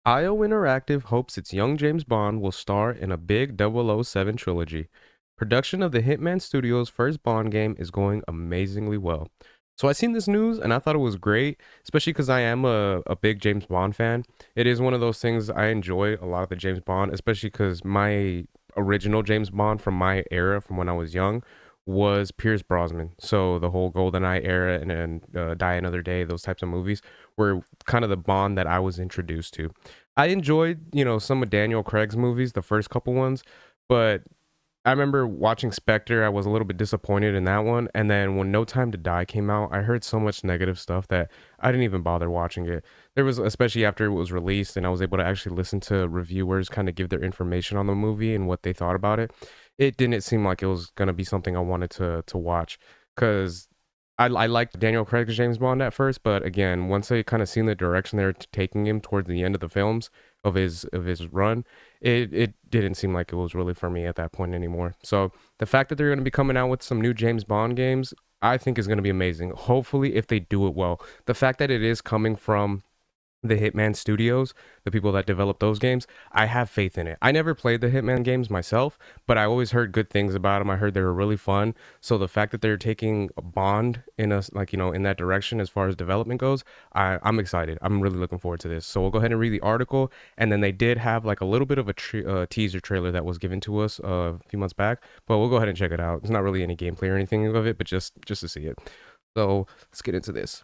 IO Interactive hopes its young James Bond will star in a big 007 trilogy. Production of the Hitman Studios' first Bond game is going amazingly well. So I seen this news and I thought it was great, especially because I am a big James Bond fan. It is one of those things I enjoy a lot of the James Bond, especially because my original James Bond from my era, from when I was young, was Pierce Brosnan. So the whole GoldenEye era and Die Another Day, those types of movies were kind of the Bond that I was introduced to. I enjoyed, some of Daniel Craig's movies, the first couple ones, but I remember watching Spectre. I was a little bit disappointed in that one. And then when No Time to Die came out, I heard so much negative stuff that I didn't even bother watching it. There was, especially after it was released and I was able to actually listen to reviewers kind of give their information on the movie and what they thought about it. It didn't seem like it was going to be something I wanted to watch because I liked Daniel Craig's James Bond at first, but again, once I kind of seen the direction they're taking him towards the end of the films of his run, it didn't seem like it was really for me at that point anymore. So the fact that they're going to be coming out with some new James Bond games, I think is going to be amazing. Hopefully, if they do it well, the fact that it is coming from the Hitman Studios, the people that develop those games, I have faith in it. I never played the Hitman games myself, but I always heard good things about them. I heard they were really fun. So the fact that they're taking a Bond in a in that direction as far as development goes, I'm excited. I'm really looking forward to this. So we'll go ahead and read the article, and then they did have like a little bit of a teaser trailer that was given to us a few months back, but we'll go ahead and check it out. It's not really any gameplay or anything of it, but just to see it. So let's get into this.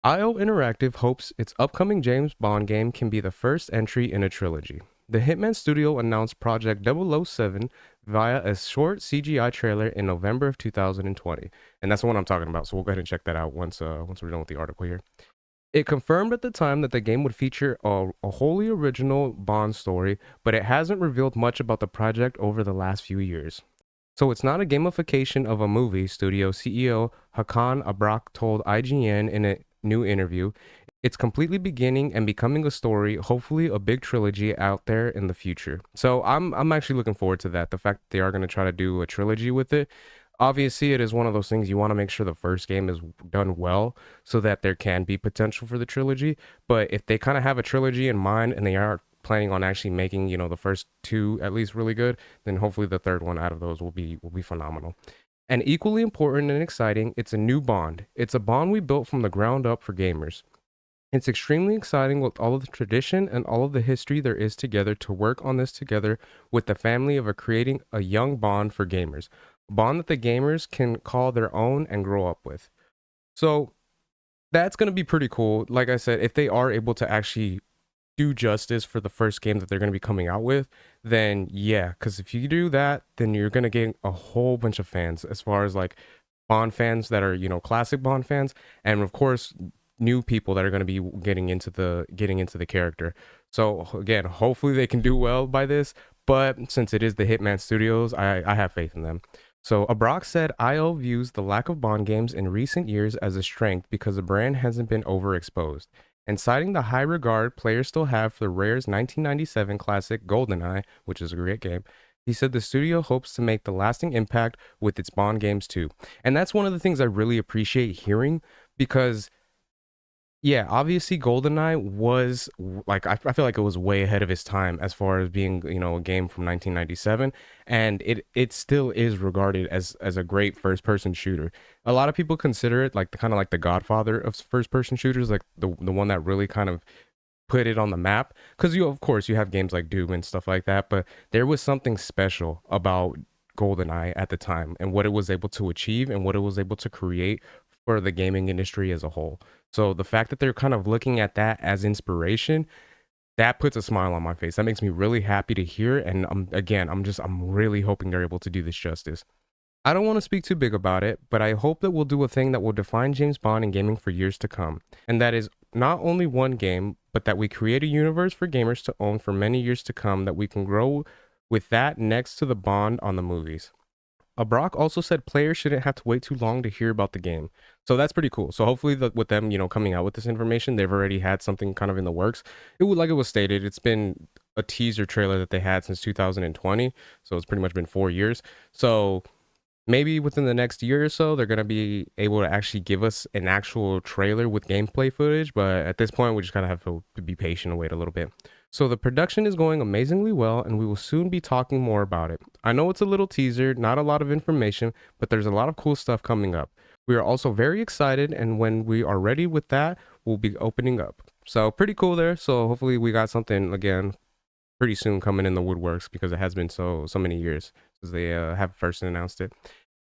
IO Interactive hopes its upcoming James Bond game can be the first entry in a trilogy. The Hitman Studio announced Project 007 via a short CGI trailer in November of 2020. And that's the one I'm talking about, so we'll go ahead and check that out once we're done with the article here. It confirmed at the time that the game would feature a wholly original Bond story, but it hasn't revealed much about the project over the last few years. So it's not a gamification of a movie, studio CEO Hakan Abrak told IGN in a new interview. It's completely beginning and becoming a story, hopefully a big trilogy out there in the future. So I'm actually looking forward to that. The fact that they are going to try to do a trilogy with it. Obviously, it is one of those things you want to make sure the first game is done well so that there can be potential for the trilogy. But if they kind of have a trilogy in mind and they are planning on actually making, the first two at least really good, then hopefully the third one out of those will be phenomenal. And equally important and exciting, it's a new Bond. It's a Bond we built from the ground up for gamers. It's extremely exciting with all of the tradition and all of the history there is together to work on this together with the family of creating a young Bond for gamers. A Bond that the gamers can call their own and grow up with. So that's going to be pretty cool. Like I said, if they are able to actually do justice for the first game that they're going to be coming out with, then yeah, because if you do that, then you're going to get a whole bunch of fans as far as like Bond fans that are, classic Bond fans, and of course new people that are going to be getting into the character. So again, hopefully they can do well by this, but since it is the Hitman Studios, I have faith in them. So Abrock said IO views the lack of Bond games in recent years as a strength because the brand hasn't been overexposed. And citing the high regard players still have for the Rare's 1997 classic GoldenEye, which is a great game, he said the studio hopes to make the lasting impact with its Bond games too. And that's one of the things I really appreciate hearing because yeah, obviously GoldenEye was like I feel like it was way ahead of its time as far as being, a game from 1997, and it still is regarded as a great first person shooter. A lot of people consider it like the kind of like the godfather of first person shooters, like the one that really kind of put it on the map because you of course you have games like Doom and stuff like that, but there was something special about GoldenEye at the time and what it was able to achieve and what it was able to create for the gaming industry as a whole. So the fact that they're kind of looking at that as inspiration, that puts a smile on my face. That makes me really happy to hear. And again, I'm really hoping they're able to do this justice. I don't want to speak too big about it, but I hope that we'll do a thing that will define James Bond in gaming for years to come. And that is not only one game, but that we create a universe for gamers to own for many years to come that we can grow with that next to the Bond on the movies. Brock also said players shouldn't have to wait too long to hear about the game. So that's pretty cool. So hopefully with them, coming out with this information, they've already had something kind of in the works. It would like it was stated, it's been a teaser trailer that they had since 2020. So it's pretty much been 4 years. So maybe within the next year or so, they're going to be able to actually give us an actual trailer with gameplay footage. But at this point, we just kind of have to be patient and wait a little bit. So the production is going amazingly well, and we will soon be talking more about it. I know it's a little teaser, not a lot of information, but there's a lot of cool stuff coming up. We are also very excited, and when we are ready with that, we'll be opening up. So pretty cool there. So hopefully we got something again pretty soon coming in the woodworks because it has been so many years since they have first announced it.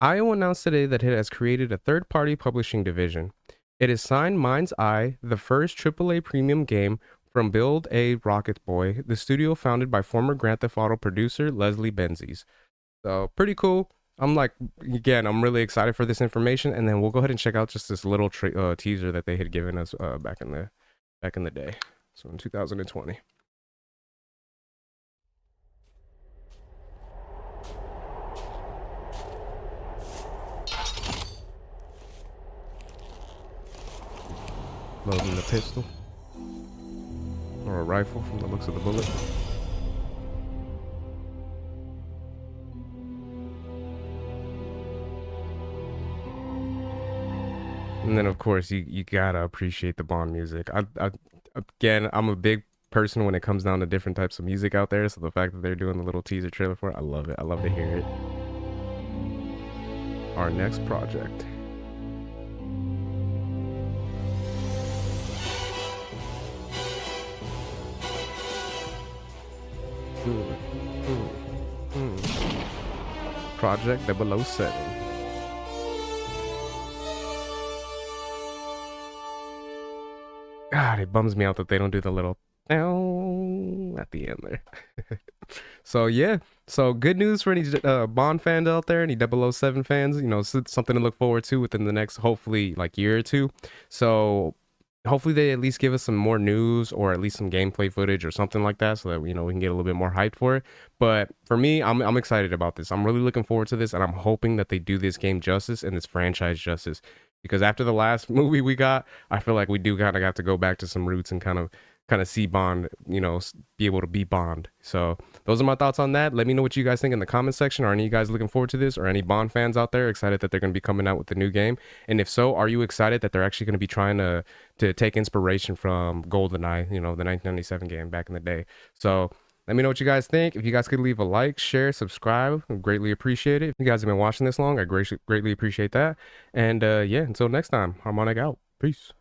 IO announced today that it has created a third-party publishing division. It has signed Mind's Eye, the first AAA premium game from Build a Rocket Boy, the studio founded by former Grand Theft Auto producer Leslie Benzies. So pretty cool. I'm like, again, I'm really excited for this information, and then we'll go ahead and check out just this little teaser that they had given us back in the day. So in 2020. Loading the pistol or a rifle from the looks of the bullet. And then of course you gotta appreciate the Bond music. Again, I'm a big person when it comes down to different types of music out there. So the fact that they're doing the little teaser trailer for it, I love it. I love to hear it. Our next project. Project 007. God, it bums me out that they don't do the little at the end there. So yeah, so good news for any Bond fans out there, any 007 fans. You know, something to look forward to within the next hopefully like year or two. So hopefully they at least give us some more news or at least some gameplay footage or something like that so that we can get a little bit more hyped for it. But for me, I'm excited about this. I'm really looking forward to this, and I'm hoping that they do this game justice and this franchise justice, because after the last movie we got, I feel like we do kind of have to go back to some roots and kind of see Bond, be able to be Bond. So those are my thoughts on that. Let me know what you guys think in the comment section. Are any of you guys looking forward to this, or any Bond fans out there excited that they're going to be coming out with the new game? And if so, are you excited that they're actually going to be trying to take inspiration from GoldenEye, the 1997 game back in the day? So let me know what you guys think. If you guys could leave a like, share, subscribe, I'd greatly appreciate it. If you guys have been watching this long, I greatly appreciate that. And yeah, until next time, Harmonic out. Peace.